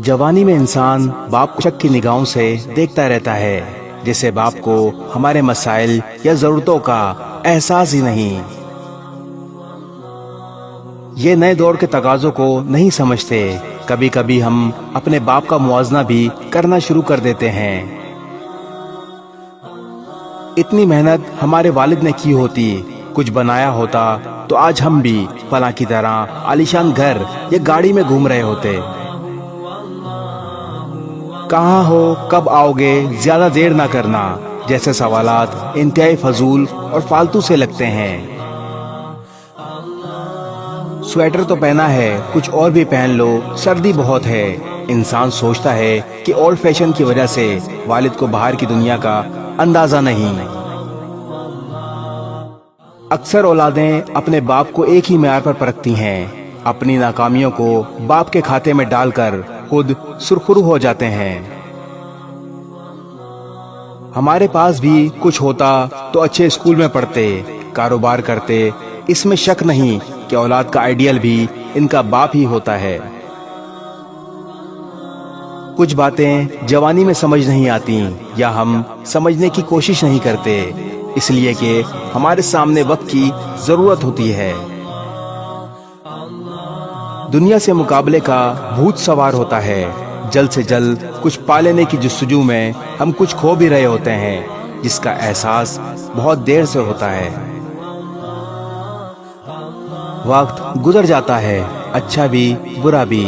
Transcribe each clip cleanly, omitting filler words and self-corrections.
جوانی میں انسان باپ کو شک کی نگاہوں سے دیکھتا رہتا ہے، جسے باپ کو ہمارے مسائل یا ضرورتوں کا احساس ہی نہیں۔ یہ نئے دور کے تقاضوں کو نہیں سمجھتے۔ کبھی کبھی ہم اپنے باپ کا موازنہ بھی کرنا شروع کر دیتے ہیں۔ اتنی محنت ہمارے والد نے کی ہوتی، کچھ بنایا ہوتا تو آج ہم بھی فلاں کی طرح عالیشان گھر یا گاڑی میں گھوم رہے ہوتے۔ کہاں ہو، کب آؤ گے، زیادہ دیر نہ کرنا جیسے سوالات انتہائی فضول اور فالتو سے لگتے ہیں۔ سویٹر تو پہنا ہے، کچھ اور بھی پہن لو، سردی بہت ہے۔ انسان سوچتا ہے کہ اولڈ فیشن کی وجہ سے والد کو باہر کی دنیا کا اندازہ نہیں۔ اکثر اولادیں اپنے باپ کو ایک ہی معیار پر پرکھتی ہیں، اپنی ناکامیوں کو باپ کے کھاتے میں ڈال کر خود سرخرو ہو جاتے ہیں۔ ہمارے پاس بھی کچھ ہوتا تو اچھے اسکول میں پڑھتے، کاروبار کرتے۔ اس میں شک نہیں کہ اولاد کا آئیڈیل بھی ان کا باپ ہی ہوتا ہے۔ کچھ باتیں جوانی میں سمجھ نہیں آتی یا ہم سمجھنے کی کوشش نہیں کرتے، اس لیے کہ ہمارے سامنے وقت کی ضرورت ہوتی ہے۔ دنیا سے مقابلے کا بھوت سوار ہوتا ہے۔ جلد سے جلد کچھ پا لینے کی جستجو میں ہم کچھ کھو بھی رہے ہوتے ہیں، جس کا احساس بہت دیر سے ہوتا ہے۔ وقت گزر جاتا ہے، اچھا بھی برا بھی،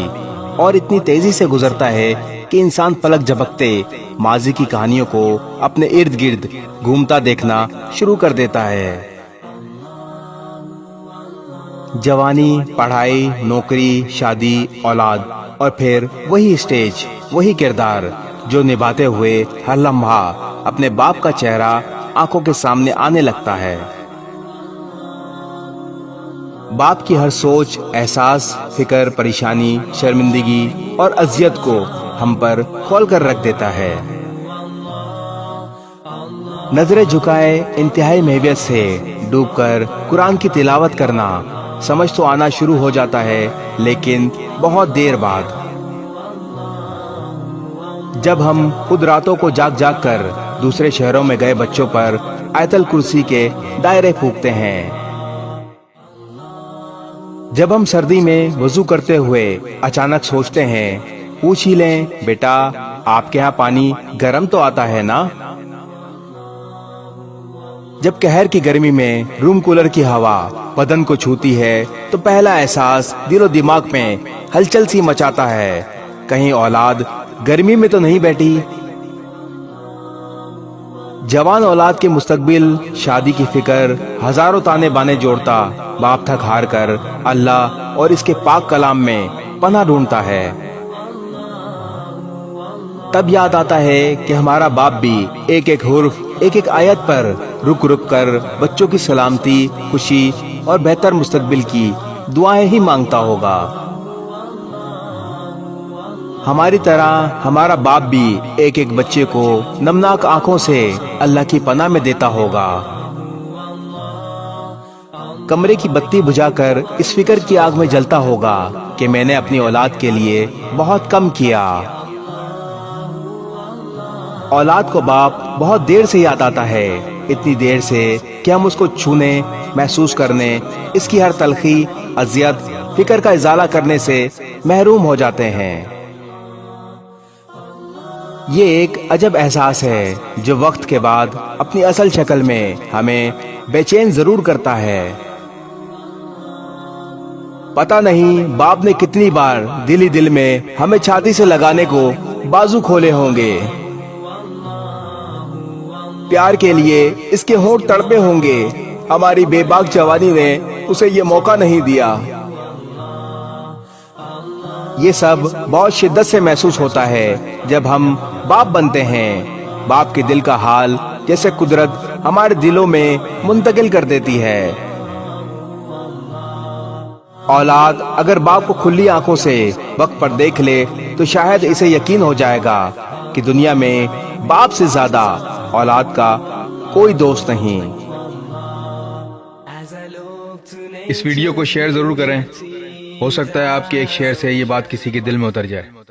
اور اتنی تیزی سے گزرتا ہے کہ انسان پلک جھپکتے ماضی کی کہانیوں کو اپنے ارد گرد گھومتا دیکھنا شروع کر دیتا ہے۔ جوانی، پڑھائی، نوکری، شادی، اولاد، اور پھر وہی اسٹیج، وہی کردار جو نبھاتے ہوئے ہر لمحہ اپنے باپ کا چہرہ آنکھوں کے سامنے آنے لگتا ہے۔ باپ کی ہر سوچ، احساس، فکر، پریشانی، شرمندگی اور اذیت کو ہم پر کھول کر رکھ دیتا ہے۔ نظریں جھکائے انتہائی محبت سے ڈوب کر قرآن کی تلاوت کرنا، سمجھ تو آنا شروع ہو جاتا ہے لیکن بہت دیر بعد، جب ہم خود راتوں کو جاگ جاگ کر دوسرے شہروں میں گئے بچوں پر آیت الکرسی کے دائرے پھونکتے ہیں، جب ہم سردی میں وضو کرتے ہوئے اچانک سوچتے ہیں پوچھ ہی لیں بیٹا آپ کے ہاں پانی گرم تو آتا ہے نا، جب قہر کی گرمی میں روم کولر کی ہوا بدن کو چھوتی ہے تو پہلا احساس دل و دماغ میں ہلچل سی مچاتا ہے، کہیں اولاد گرمی میں تو نہیں بیٹھی۔ جوان اولاد کے مستقبل، شادی کی فکر، ہزاروں تانے بانے جوڑتا باپ تھک ہار کر اللہ اور اس کے پاک کلام میں پناہ ڈھونڈتا ہے۔ تب یاد آتا ہے کہ ہمارا باپ بھی ایک ایک حرف، ایک ایک آیت پر رک رک کر بچوں کی سلامتی، خوشی اور بہتر مستقبل کی دعائیں ہی مانگتا ہوگا۔ ہماری طرح ہمارا باپ بھی ایک ایک بچے کو نمناک آنکھوں سے اللہ کی پناہ میں دیتا ہوگا۔ کمرے کی بتی بجھا کر اس فکر کی آگ میں جلتا ہوگا کہ میں نے اپنی اولاد کے لیے بہت کم کیا۔ اولاد کو باپ بہت دیر سے یاد آتا ہے، اتنی دیر سے کہ ہم اس کو چھونے، محسوس کرنے، اس کی ہر تلخی، اذیت، فکر کا ازالہ کرنے سے محروم ہو جاتے ہیں۔ یہ ایک عجب احساس ہے جو وقت کے بعد اپنی اصل شکل میں ہمیں بے چین ضرور کرتا ہے۔ پتہ نہیں باپ نے کتنی بار دل ہی دل میں ہمیں چھاتی سے لگانے کو بازو کھولے ہوں گے، پیار کے لیے اس کے ہونٹ تڑپے ہوں گے، ہماری بے باک جوانی نے اسے یہ موقع نہیں دیا۔ یہ سب بہت شدت سے محسوس ہوتا ہے جب ہم باپ بنتے ہیں۔ باپ کے دل کا حال جیسے قدرت ہمارے دلوں میں منتقل کر دیتی ہے۔ اولاد اگر باپ کو کھلی آنکھوں سے وقت پر دیکھ لے تو شاید اسے یقین ہو جائے گا کہ دنیا میں باپ سے زیادہ اولاد کا کوئی دوست نہیں۔ اس ویڈیو کو شیئر ضرور کریں، ہو سکتا ہے آپ کے ایک شیئر سے یہ بات کسی کے دل میں اتر جائے۔